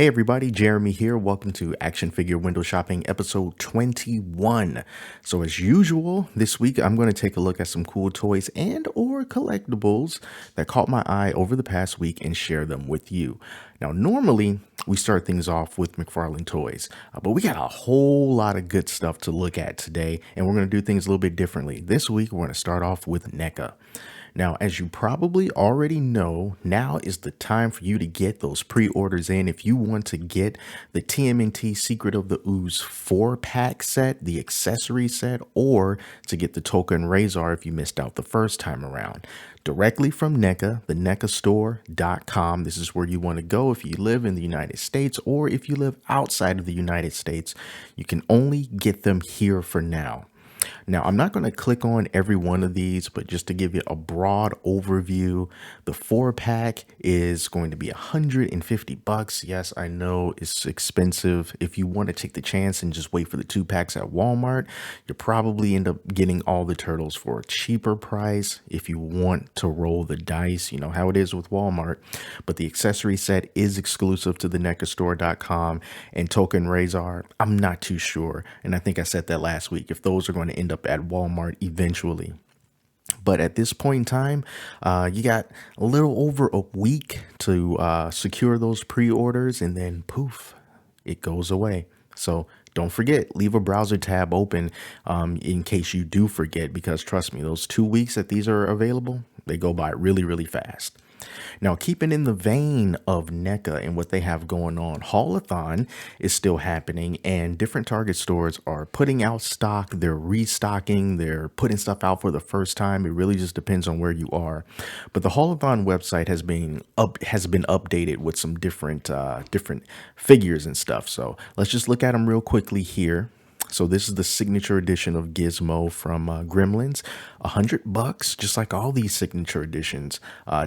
Hey everybody, Jeremy here. Welcome to Action Figure Window Shopping episode 21. So as usual, this week I'm going to take a look at some cool toys and or collectibles that caught my eye over the past week and share them with you. Now normally we start things off with McFarlane Toys, but we got a whole lot of good stuff to look at today and we're going to do things a little bit differently. This week we're going to start off with NECA. Now, as you probably already know, now is the time for you to get those pre-orders in. If you want to get the TMNT Secret of the Ooze 4-pack set, the accessory set, or to get the Token Razor if you missed out the first time around. Directly from NECA, the NECAstore.com. This is where you want to go if you live in the United States or if you live outside of the United States. You can only get them here for now. Now, I'm not going to click on every one of these, but just to give you a broad overview, the 4-pack is going to be $150. Yes, I know it's expensive. If you want to take the chance and just wait for the 2-packs at Walmart, you'll probably end up getting all the turtles for a cheaper price if you want to roll the dice. You know how it is with Walmart. But the accessory set is exclusive to the NECAstore.com, and Token Razor, I'm not too sure. And I think I said that last week, if those are going to end up at Walmart eventually. But at this point in time, you got a little over a week to secure those pre-orders, and then poof, it goes away. So don't forget, leave a browser tab open in case you do forget, because trust me, those 2 weeks that these are available, they go by really, really fast. Now, keeping in the vein of NECA and what they have going on, Haulathon is still happening and different Target stores are putting out stock. They're restocking. They're putting stuff out for the first time. It really just depends on where you are. But the Haulathon website has been updated with some different figures and stuff. So let's just look at them real quickly here. So this is the signature edition of Gizmo from Gremlins, $100, just like all these signature editions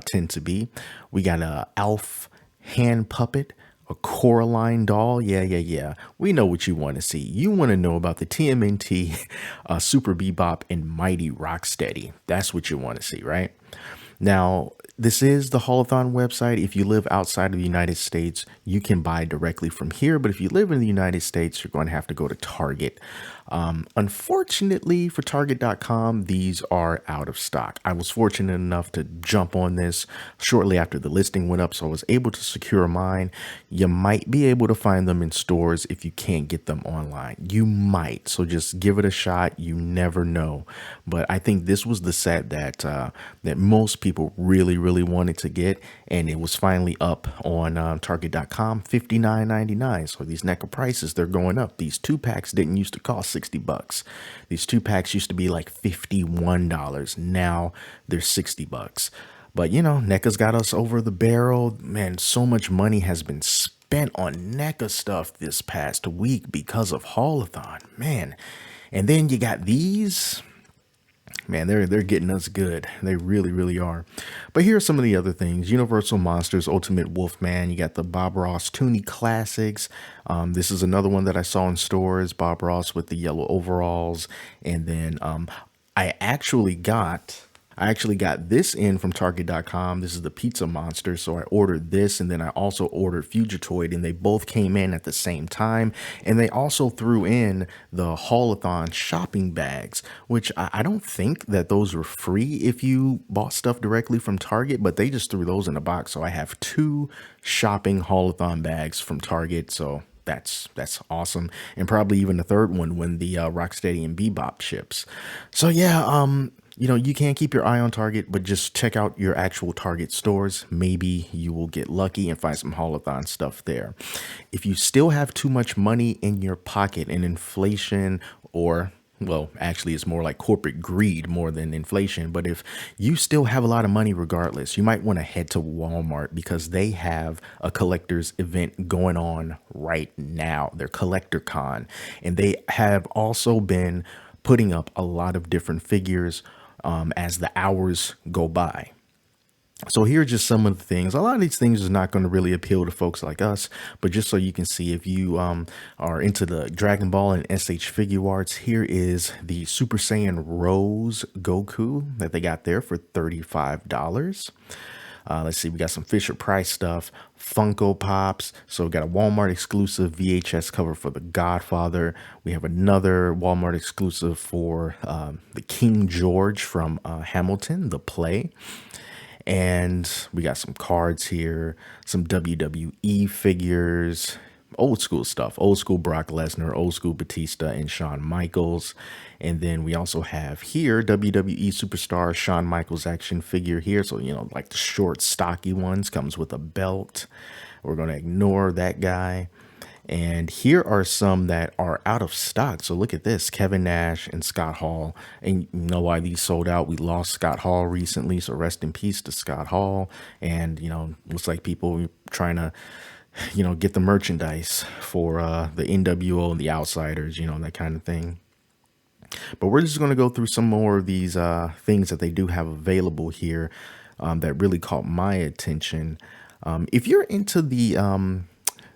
tend to be. We got a Alf hand puppet, a Coraline doll. Yeah. We know what you want to see. You want to know about the TMNT Super Bebop and Mighty Rocksteady. That's what you want to see, right? Now, this is the Haulathon website. If you live outside of the United States, you can buy directly from here. But if you live in the United States, you're going to have to go to Target. Unfortunately for Target.com, these are out of stock. I was fortunate enough to jump on this shortly after the listing went up, so I was able to secure mine. You might be able to find them in stores if you can't get them online. You might, so just give it a shot. You never know. But I think this was the set that that most people really wanted to get, and it was finally up on Target.com, $59.99. So these NECA prices, they're going up. These 2-packs didn't used to cost $60. These 2-packs used to be like $51. Now they're $60. But you know, NECA's got us over the barrel. Man, so much money has been spent on NECA stuff this past week because of Haulathon. Man, and then you got these. Man, they're getting us good. They really are. But here are some of the other things. Universal Monsters Ultimate Wolfman. You got the Bob Ross Toonie Classics. This is another one that I saw in stores. Bob Ross with the yellow overalls. And then I actually got this in from Target.com. This is the Pizza Monster. So I ordered this, and then I also ordered Fugitoid, and they both came in at the same time. And they also threw in the Haulathon shopping bags, which I don't think that those were free if you bought stuff directly from Target, but they just threw those in a box. So I have 2 shopping Haulathon bags from Target. So that's awesome. And probably even a third one when the Rocksteady and Bebop ships. So yeah, you know, you can keep your eye on Target, but just check out your actual Target stores. Maybe you will get lucky and find some Haulathon stuff there. If you still have too much money in your pocket and inflation, or well, actually it's more like corporate greed more than inflation. But if you still have a lot of money regardless, you might want to head to Walmart because they have a collector's event going on right now. Their Collector Con. And they have also been putting up a lot of different figures as the hours go by. So here are just some of the things. A lot of these things is not going to really appeal to folks like us, but just so you can see, if you are into the Dragon Ball and SH figure arts, here is the Super Saiyan Rose Goku that they got there for $35. Let's see, we got some Fisher Price stuff, Funko Pops. So we got a Walmart exclusive VHS cover for The Godfather. We have another Walmart exclusive for the King George from Hamilton, the play. And we got some cards here, some WWE figures, old school stuff, old school Brock Lesnar, old school Batista, and Shawn Michaels. And then we also have here WWE superstar Shawn Michaels action figure here. So, like the short, stocky ones, comes with a belt. We're going to ignore that guy. And here are some that are out of stock. So look at this, Kevin Nash and Scott Hall. And you know why these sold out? We lost Scott Hall recently. So rest in peace to Scott Hall. And, looks like people trying to, get the merchandise for the NWO and the Outsiders, that kind of thing. But we're just going to go through some more of these things that they do have available here that really caught my attention. If you're into the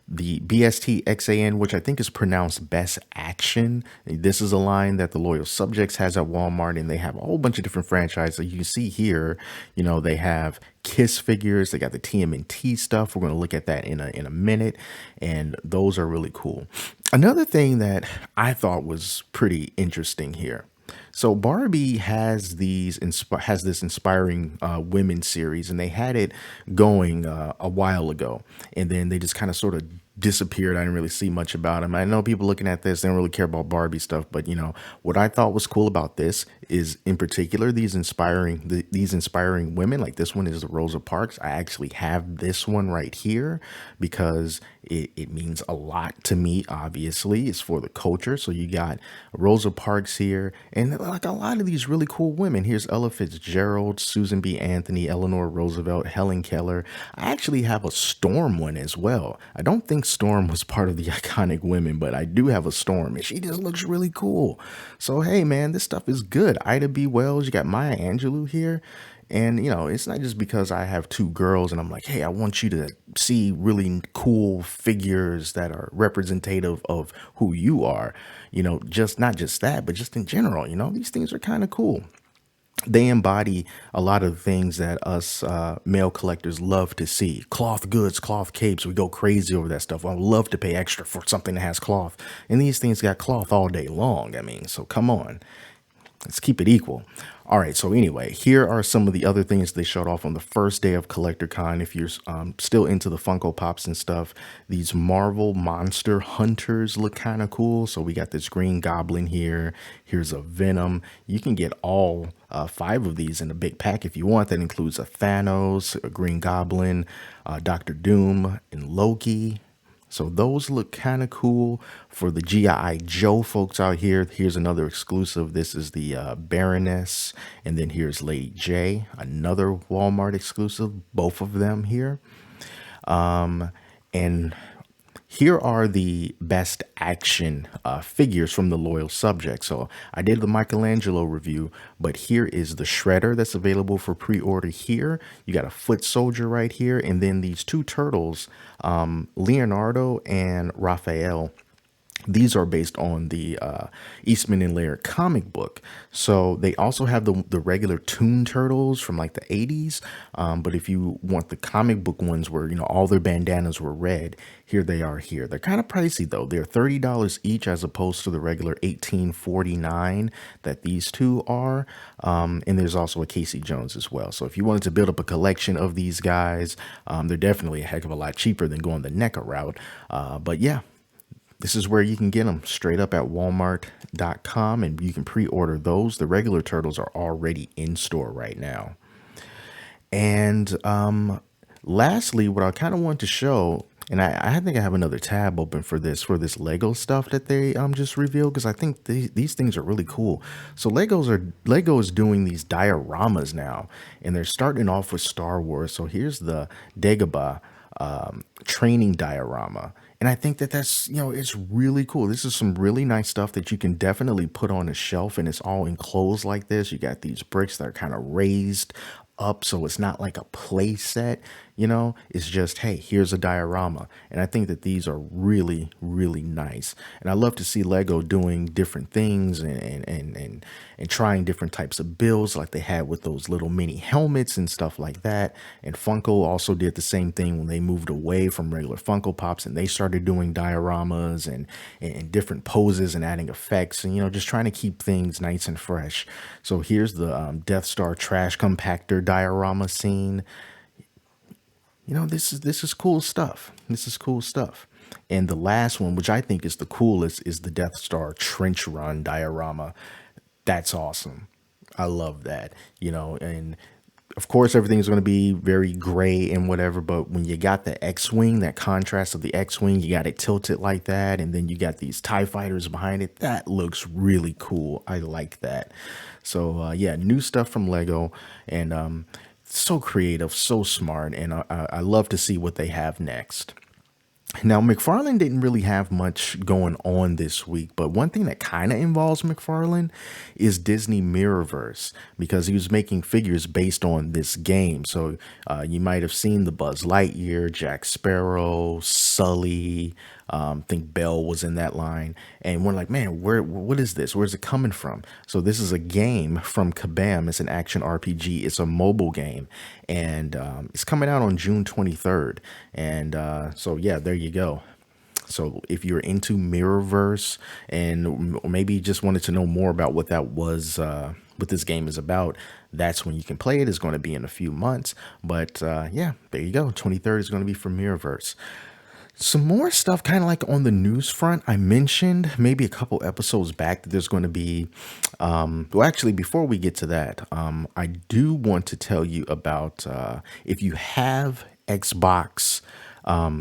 BST XAN, which I think is pronounced Best Action. This is a line that the Loyal Subjects has at Walmart, and they have a whole bunch of different franchises. You can see here, they have Kiss figures. They got the TMNT stuff. We're going to look at that in a minute, and those are really cool. Another thing that I thought was pretty interesting here. So Barbie has this inspiring women series, and they had it going a while ago, and then they just kind of sort of disappeared. I didn't really see much about them. I know people looking at this, they don't really care about Barbie stuff, but what I thought was cool about this is, in particular, these inspiring women. Like this one is Rosa Parks. I actually have this one right here because it means a lot to me. Obviously, it's for the culture. So you got Rosa Parks here, and like a lot of these really cool women. Here's Ella Fitzgerald, Susan B. Anthony, Eleanor Roosevelt, Helen Keller. I actually have a Storm one as well. I don't think Storm was part of the iconic women, but I do have a Storm, and she just looks really cool. So hey, man, this stuff is good. Ida B. Wells, you got Maya Angelou here. And, it's not just because I have two girls and I'm like, hey, I want you to see really cool figures that are representative of who you are, just not just that, but just in general, these things are kind of cool. They embody a lot of the things that us male collectors love to see. Cloth goods, cloth capes. We go crazy over that stuff. I would love to pay extra for something that has cloth. And these things got cloth all day long. I mean, so come on. Let's keep it equal. All right. So anyway, here are some of the other things they showed off on the first day of CollectorCon. If you're still into the Funko Pops and stuff, these Marvel Monster Hunters look kind of cool. So we got this Green Goblin here. Here's a Venom. You can get all 5 of these in a big pack if you want. That includes a Thanos, a Green Goblin, Doctor Doom, and Loki. So those look kind of cool for the G.I. Joe folks out here. Here's another exclusive. This is the Baroness. And then here's Lady J, another Walmart exclusive. Both of them here. And here are the Best Action figures from the Loyal Subjects. So I did the Michelangelo review, but here is the Shredder that's available for pre-order here. You got a Foot Soldier right here, and then these two turtles, Leonardo and Raphael. These are based on the Eastman and Laird comic book. So they also have the regular Toon Turtles from like the 80s. But if you want the comic book ones where, all their bandanas were red, here they are here. They're kind of pricey though. They're $30 each as opposed to the regular $18.49 that these two are. And there's also a Casey Jones as well. So if you wanted to build up a collection of these guys, they're definitely a heck of a lot cheaper than going the NECA route. But yeah. This is where you can get them straight up at walmart.com, and you can pre-order those. The regular turtles are already in store right now. And lastly, what I kind of want to show, and I think I have another tab open for this Lego stuff that they just revealed, because I think these things are really cool. So Lego is doing these dioramas now, and they're starting off with Star Wars. So here's the Dagobah training diorama. And I think that's, it's really cool. This is some really nice stuff that you can definitely put on a shelf, and it's all enclosed like this. You got these bricks that are kind of raised up, so it's not like a play set. It's just, hey, here's a diorama. And I think that these are really, really nice. And I love to see Lego doing different things and trying different types of builds like they had with those little mini helmets and stuff like that. And Funko also did the same thing when they moved away from regular Funko Pops and they started doing dioramas and different poses and adding effects and, just trying to keep things nice and fresh. So here's the Death Star trash compactor diorama scene. This is cool stuff. This is cool stuff. And the last one, which I think is the coolest, is the Death Star trench run diorama. That's awesome. I love that. And of course everything's going to be very gray and whatever, but when you got the X-Wing, that contrast of the X-Wing, you got it tilted like that, and then you got these TIE fighters behind it. That looks really cool. I like that. So yeah, new stuff from Lego, and so creative, so smart, and I love to see what they have next. Now, McFarlane didn't really have much going on this week, but one thing that kind of involves McFarlane is Disney Mirrorverse because he was making figures based on this game. So you might have seen the Buzz Lightyear, Jack Sparrow, Sully. I think Belle was in that line, and we're like, man, what is this? Where's it coming from? So this is a game from Kabam. It's an action RPG. It's a mobile game, and it's coming out on June 23rd. And so yeah, there you go. So if you're into Mirrorverse and maybe just wanted to know more about what that was, what this game is about, that's when you can play it. It's going to be in a few months, but yeah, there you go. 23rd is going to be for Mirrorverse. Some more stuff kind of like on the news front. I mentioned maybe a couple episodes back that there's going to be, well, actually, before we get to that, I do want to tell you about if you have Xbox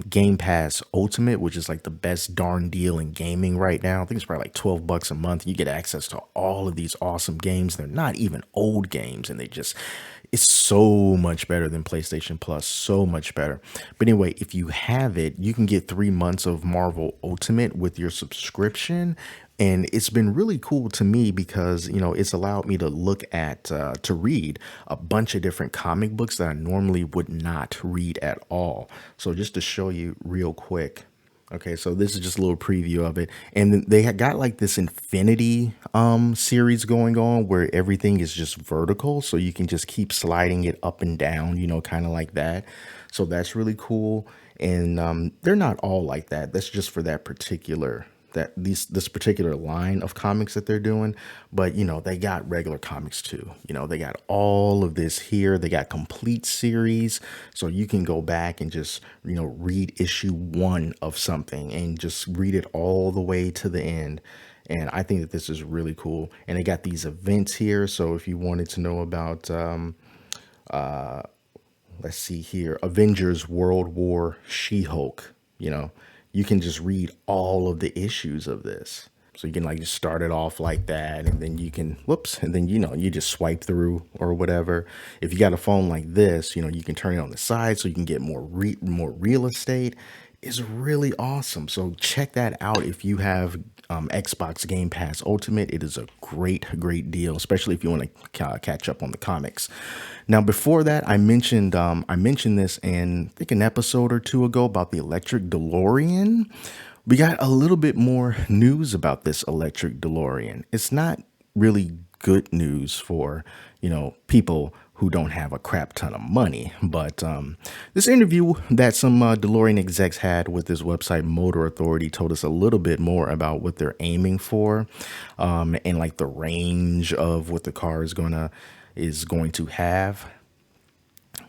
Game Pass Ultimate, which is like the best darn deal in gaming right now. I think it's probably like $12 a month. You get access to all of these awesome games. They're not even old games, and it's so much better than PlayStation Plus, so much better. But anyway, if you have it, you can get 3 months of Marvel Ultimate with your subscription. And it's been really cool to me because, it's allowed me to look at, to read a bunch of different comic books that I normally would not read at all. So just to show you real quick. Okay, so this is just a little preview of it. And then they had got like this Infinity series going on where everything is just vertical. So you can just keep sliding it up and down, kind of like that. So that's really cool. And they're not all like that. That's just for that particular this particular line of comics that they're doing. But they got regular comics too. They got all of this here. They got complete series, so you can go back and just read issue 1 of something and just read it all the way to the end. And I think that this is really cool. And they got these events here, so if you wanted to know about let's see here, Avengers World War She-Hulk, you can just read all of the issues of this. So you can like just start it off like that, and then you can, and then, you just swipe through or whatever. If you got a phone like this, you can turn it on the side so you can get more real estate. It's really awesome. So check that out if you have Xbox Game Pass Ultimate. It is a great deal, especially if you want to catch up on the comics. Now, before that, I mentioned this in I think an episode or two ago about the electric DeLorean. We got a little bit more news about this electric DeLorean. It's not really good news for people who don't have a crap ton of money. But this interview that some DeLorean execs had with this website, Motor Authority, told us a little bit more about what they're aiming for, and like the range of what the car is going to have.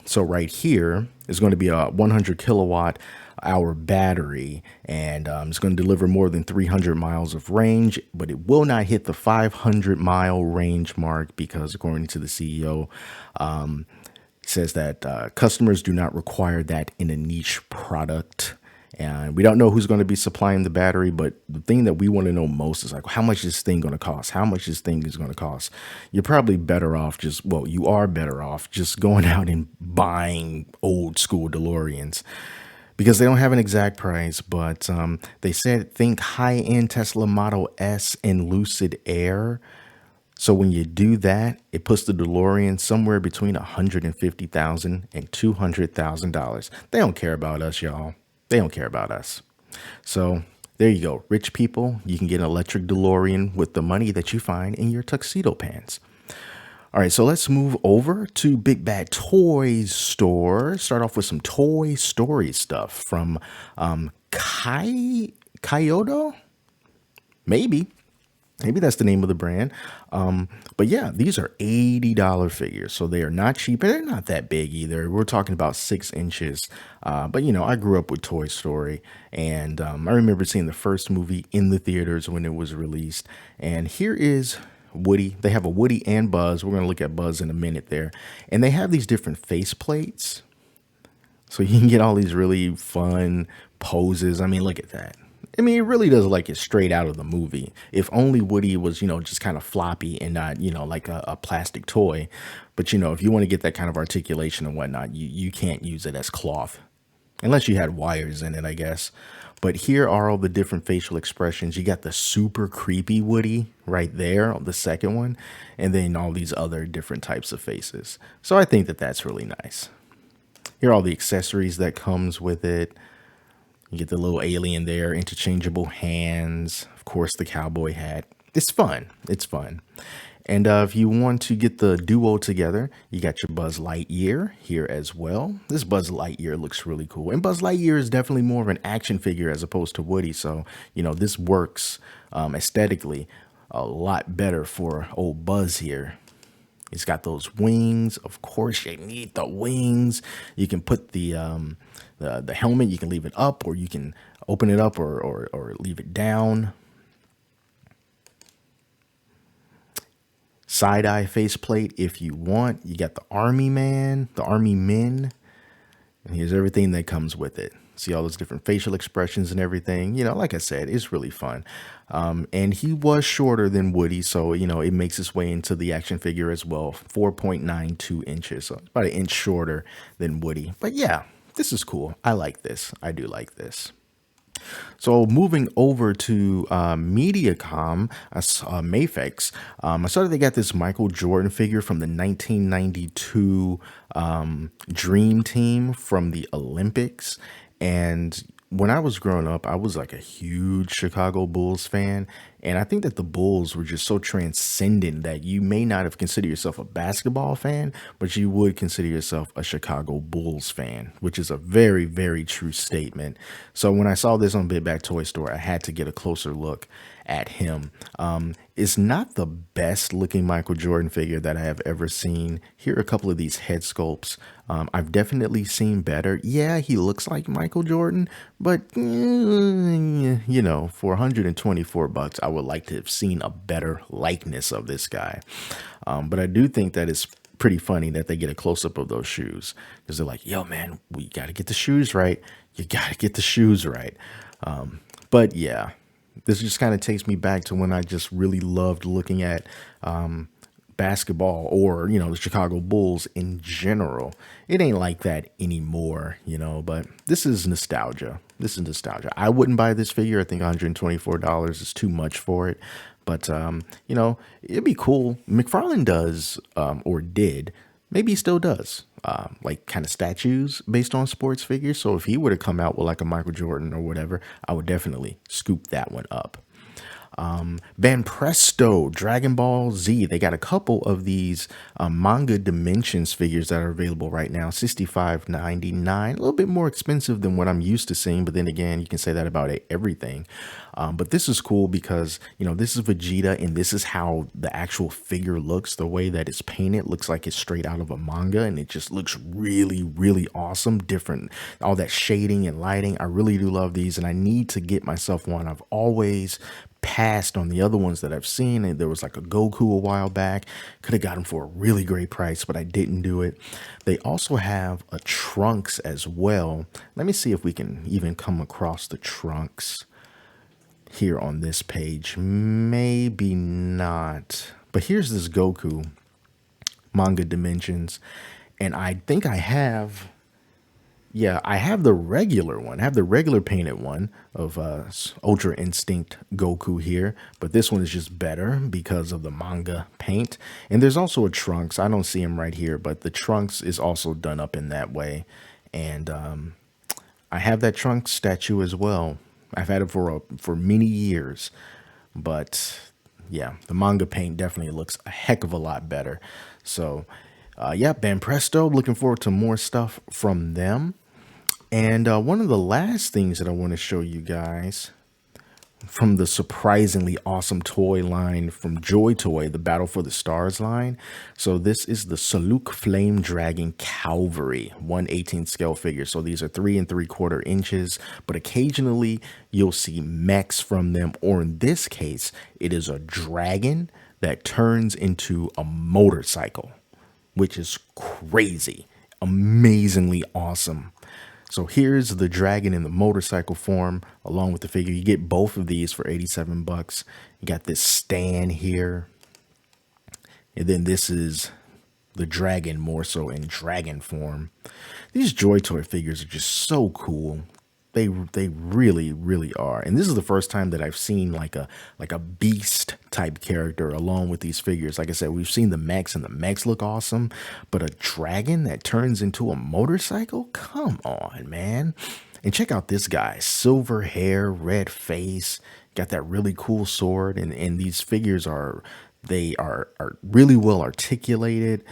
So right here is going to be a 100 kilowatt hour battery, and it's going to deliver more than 300 miles of range, but it will not hit the 500-mile range mark because, according to the CEO, says that customers do not require that in a niche product. And we don't know who's going to be supplying the battery, but the thing that we want to know most is like, how much is this thing going to cost? How much this thing is going to cost? You're probably better off you are better off just going out and buying old school DeLoreans, because they don't have an exact price, but they said think high-end Tesla Model S and Lucid Air. So when you do that, it puts the DeLorean somewhere between $150,000 and $200,000. They don't care about us, y'all. They don't care about us. So there you go. Rich people, you can get an electric DeLorean with the money that you find in your tuxedo pants. All right, so let's move over to Big Bad Toys Store. Start off with some Toy Story stuff from Kyoto? Maybe. Maybe that's the name of the brand. But yeah, these are $80 figures. So they are not cheap and they're not that big either. We're talking about 6 inches. But you know, I grew up with Toy Story and I remember seeing the first movie in the theaters when it was released. And here is Woody. They have a Woody and Buzz. We're going to look at Buzz in a minute there. And they have these different face plates. So you can get all these really fun poses. I mean, look at that. I mean, it really does like it straight out of the movie. If only Woody was, you know, just kind of floppy and not, you know, like a plastic toy. But, you know, if you want to get that kind of articulation and whatnot, you can't use it as cloth. Unless you had wires in it, I guess. But here are all the different facial expressions. You got the super creepy Woody right there, the second one. And then all these other different types of faces. So I think that that's really nice. Here are all the accessories that comes with it. You get the little alien there, interchangeable hands, of course, the cowboy hat. It's fun. It's fun. And if you want to get the duo together, you got your Buzz Lightyear here as well. This Buzz Lightyear looks really cool. And Buzz Lightyear is definitely more of an action figure as opposed to Woody. So, you know, this works aesthetically a lot better for old Buzz here. He's got those wings. Of course, you need the wings. You can put the helmet. You can leave it up, or you can open it up, or leave it down. Side-eye faceplate if you want. You got the Army Man, the Army Men, and here's everything that comes with it. See all those different facial expressions and everything. You know, like I said, it's really fun. And he was shorter than Woody, so, you know, it makes its way into the action figure as well. 4.92 inches, so it's about an inch shorter than Woody. But yeah, this is cool. I like this. I do like this. So moving over to Mediacom, Mafex, I saw that they got this Michael Jordan figure from the 1992 Dream Team from the Olympics. And when I was growing up, I was like a huge Chicago Bulls fan. And I think that the Bulls were just so transcendent that you may not have considered yourself a basketball fan, but you would consider yourself a Chicago Bulls fan, which is a very, very true statement. So when I saw this on Big Bad Toy Store, I had to get a closer look at him. It's not the best looking Michael Jordan figure that I have ever seen. Here are a couple of these head sculpts. I've definitely seen better. Yeah, he looks like Michael Jordan, but you know, for $124, I would like to have seen a better likeness of this guy. But I do think that it's pretty funny that they get a close-up of those shoes because they're like, yo, man, we got to get the shoes right. You got to get the shoes right. But yeah, this just kind of takes me back to when I just really loved looking at basketball or, you know, the Chicago Bulls in general. It ain't like that anymore, you know, but this is nostalgia. This is nostalgia. I wouldn't buy this figure. I think $124 is too much for it. But, you know, it'd be cool. McFarlane does, or did, maybe he still does, like kind of statues based on sports figures. So if he were to come out with like a Michael Jordan or whatever, I would definitely scoop that one up. Van Presto, Dragon Ball Z. They got a couple of these Manga Dimensions figures that are available right now. $65.99, a little bit more expensive than what I'm used to seeing. But then again, you can say that about everything. But this is cool because, you know, this is Vegeta and this is how the actual figure looks. The way that it's painted looks like it's straight out of a manga and it just looks really, really awesome. Different, all that shading and lighting. I really do love these and I need to get myself one. I've always passed on the other ones that I've seen. And there was like a Goku a while back. Could have got him for a really great price, but I didn't do it. They also have a Trunks as well. Let me see if we can even come across the Trunks here on this page. Maybe not. But here's this Goku, Manga Dimensions. And I think I have... Yeah, I have the regular one. I have the regular painted one of Ultra Instinct Goku here, but this one is just better because of the manga paint. And there's also a Trunks. I don't see him right here, but the Trunks is also done up in that way. And I have that Trunks statue as well. I've had it for many years, but yeah, the manga paint definitely looks a heck of a lot better. So, yeah, Ban Presto. Looking forward to more stuff from them. And one of the last things that I want to show you guys from the surprisingly awesome toy line from Joy Toy, the Battle for the Stars line. So this is the Saluk Flame Dragon Calvary 1/18 scale figure. So these are 3 3/4 inches, but occasionally you'll see mechs from them, or in this case, it is a dragon that turns into a motorcycle, which is crazy, amazingly awesome. So here's the dragon in the motorcycle form along with the figure. You get both of these for 87 bucks. You got this stand here. And then this is the dragon more so in dragon form. These Joy Toy figures are just so cool. They really, really are. And this is the first time that I've seen like a beast type character along with these figures. Like I said, we've seen the mechs and the mechs look awesome, but a dragon that turns into a motorcycle? Come on, man. And check out this guy, silver hair, red face, got that really cool sword. And these figures are really well articulated.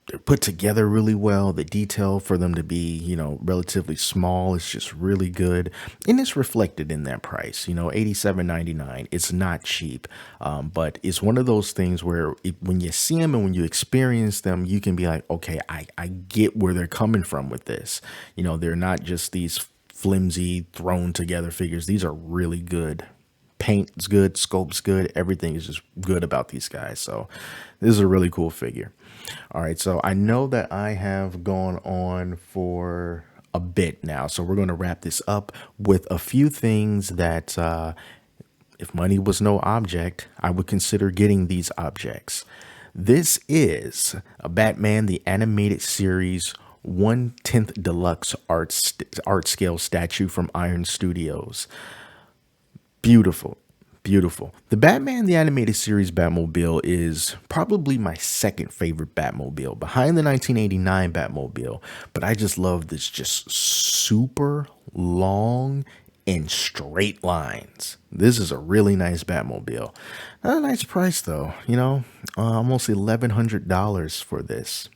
They're put together really well. The detail for them to be, relatively small is just really good. And it's reflected in that price, $87.99. It's not cheap, but it's one of those things where when you see them and when you experience them, you can be like, okay, I get where they're coming from with this. They're not just these flimsy thrown together figures. These are really good. Paint's good, sculpt's good, everything is just good about these guys. So this is a really cool figure. All right, so I know that I have gone on for a bit now, so we're going to wrap this up with a few things that if money was no object, I would consider getting these objects. This is a Batman the Animated Series 1/10 Deluxe art scale statue from Iron Studios. Beautiful, beautiful. The Batman the Animated Series Batmobile is probably my second favorite Batmobile, behind the 1989 Batmobile. But I just love this just super long and straight lines. This is a really nice Batmobile. Not a nice price though, almost $1,100 for this.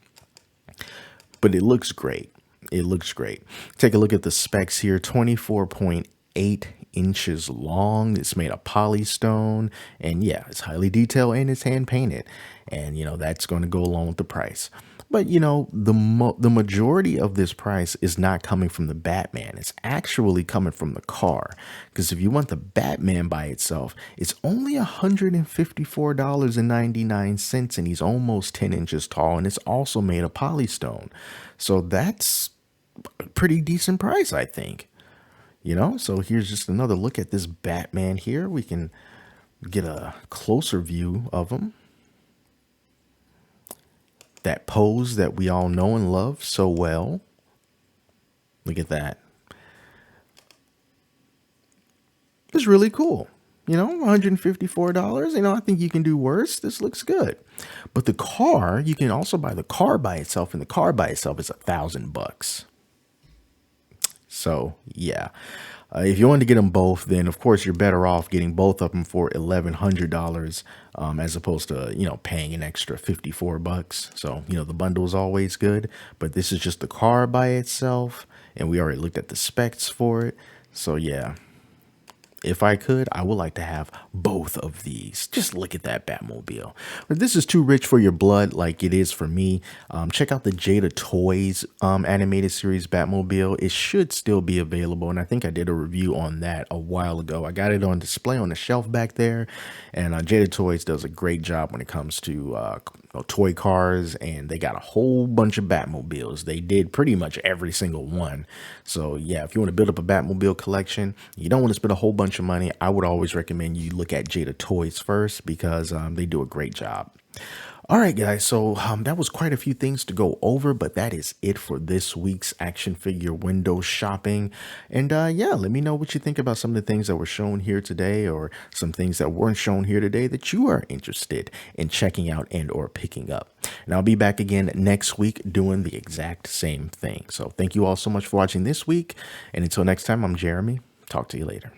But it looks great. It looks great. Take a look at the specs here. 24.8 inches long. It's made of polystone, and yeah, it's highly detailed and it's hand painted, and that's going to go along with the price. But the majority of this price is not coming from the Batman. It's actually coming from the car, because if you want the Batman by itself, it's only $154.99, and he's almost 10 inches tall, and it's also made of polystone. So that's a pretty decent price, I think. So here's just another look at this Batman here. We can get a closer view of him. That pose that we all know and love so well. Look at that. It's really cool. $154. I think you can do worse. This looks good. But the car, you can also buy the car by itself, and the car by itself is $1,000. So yeah, if you want to get them both, then of course you're better off getting both of them for $1,100 as opposed to paying an extra $54. So the bundle is always good, but this is just the car by itself, and we already looked at the specs for it. So yeah. If I could, I would like to have both of these. Just look at that Batmobile. But this is too rich for your blood like it is for me. Check out the Jada Toys animated series Batmobile. It should still be available, and I think I did a review on that a while ago. I got it on display on the shelf back there, and Jada Toys does a great job when it comes to toy cars, and they got a whole bunch of Batmobiles. They did pretty much every single one. So yeah, if you want to build up a Batmobile collection, you don't want to spend a whole bunch bunch of money, I would always recommend you look at Jada Toys first because they do a great job. All right, guys. So that was quite a few things to go over, but that is it for this week's action figure window shopping. And yeah, let me know what you think about some of the things that were shown here today, or some things that weren't shown here today that you are interested in checking out and or picking up. And I'll be back again next week doing the exact same thing. So thank you all so much for watching this week. And until next time, I'm Jeremy. Talk to you later.